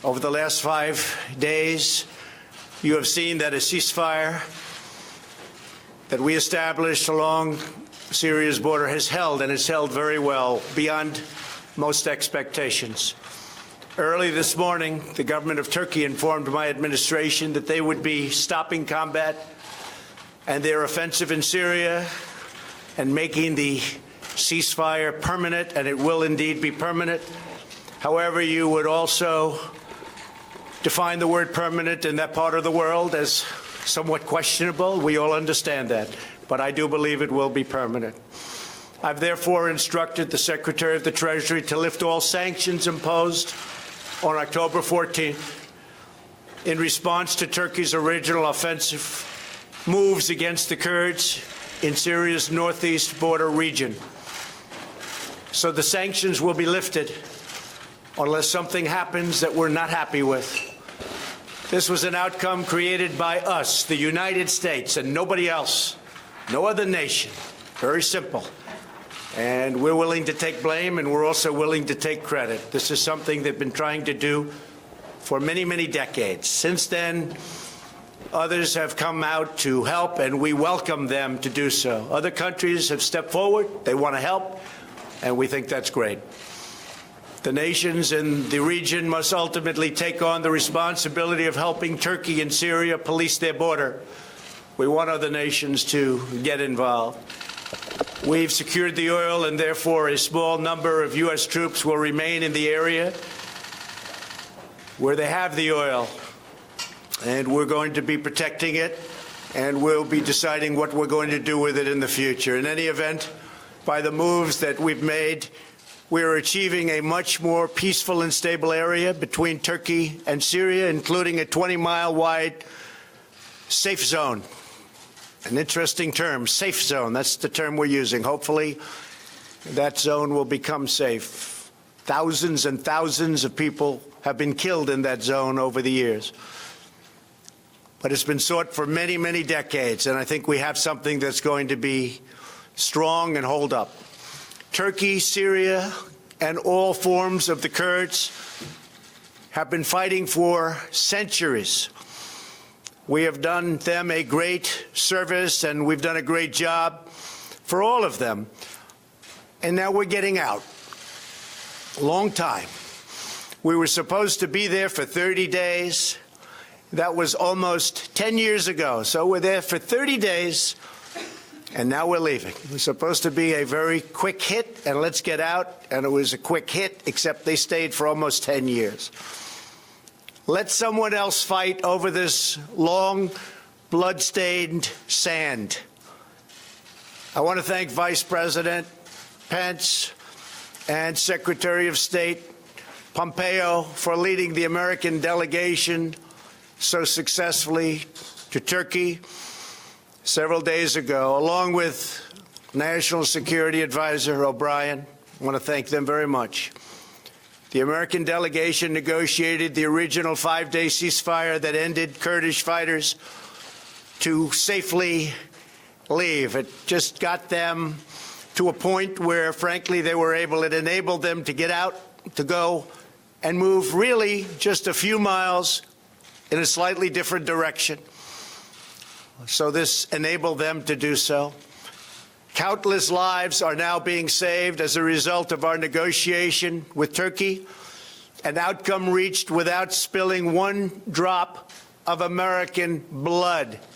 Over the last 5 days, you have seen that a ceasefire that we established along Syria's border has held, and it's held very well, beyond most expectations. Early this morning, the government of Turkey informed my administration that they would be stopping combat and their offensive in Syria and making the ceasefire permanent, and it will indeed be permanent. However, you would also define the word permanent in that part of the world as somewhat questionable. We all understand that, but I do believe it will be permanent. I've therefore instructed the Secretary of the Treasury to lift all sanctions imposed on October 14th in response to Turkey's original offensive moves against the Kurds in Syria's northeast border region. So the sanctions will be lifted unless something happens that we're not happy with. This was an outcome created by us, the United States, and nobody else, no other nation. Very simple. And we're willing to take blame, and we're also willing to take credit. This is something they've been trying to do for many, many decades. Since then, others have come out to help, and we welcome them to do so. Other countries have stepped forward. They want to help, and we think that's great. The nations in the region must ultimately take on the responsibility of helping Turkey and Syria police their border. We want other nations to get involved. We've secured the oil, and therefore a small number of U.S. troops will remain in the area where they have the oil. And we're going to be protecting it, and we'll be deciding what we're going to do with it in the future. In any event, by the moves that we've made, we are achieving a much more peaceful and stable area between Turkey and Syria, including a 20-mile wide safe zone. An interesting term, safe zone. That's the term we're using. Hopefully, that zone will become safe. Thousands and thousands of people have been killed in that zone over the years. But it's been sought for many, many decades, and I think we have something that's going to be strong and hold up. Turkey, Syria, and all forms of the Kurds have been fighting for centuries. We have done them a great service, and we've done a great job for all of them. And now we're getting out. A long time. We were supposed to be there for 30 days. That was almost 10 years ago. So we're there for 30 days, and now we're leaving. It was supposed to be a very quick hit, and let's get out. And it was a quick hit, except they stayed for almost 10 years. Let someone else fight over this long, blood-stained sand. I want to thank Vice President Pence and Secretary of State Pompeo for leading the American delegation so successfully to Turkey several days ago, along with National Security Advisor O'Brien. I want to thank them very much. The American delegation negotiated the original 5-day ceasefire that ended Kurdish fighters to safely leave. It just got them to a point where, frankly, they were able, it enabled them to get out, to go and move really just a few miles in a slightly different direction. So this enabled them to do so. Countless lives are now being saved as a result of our negotiation with Turkey, an outcome reached without spilling one drop of American blood.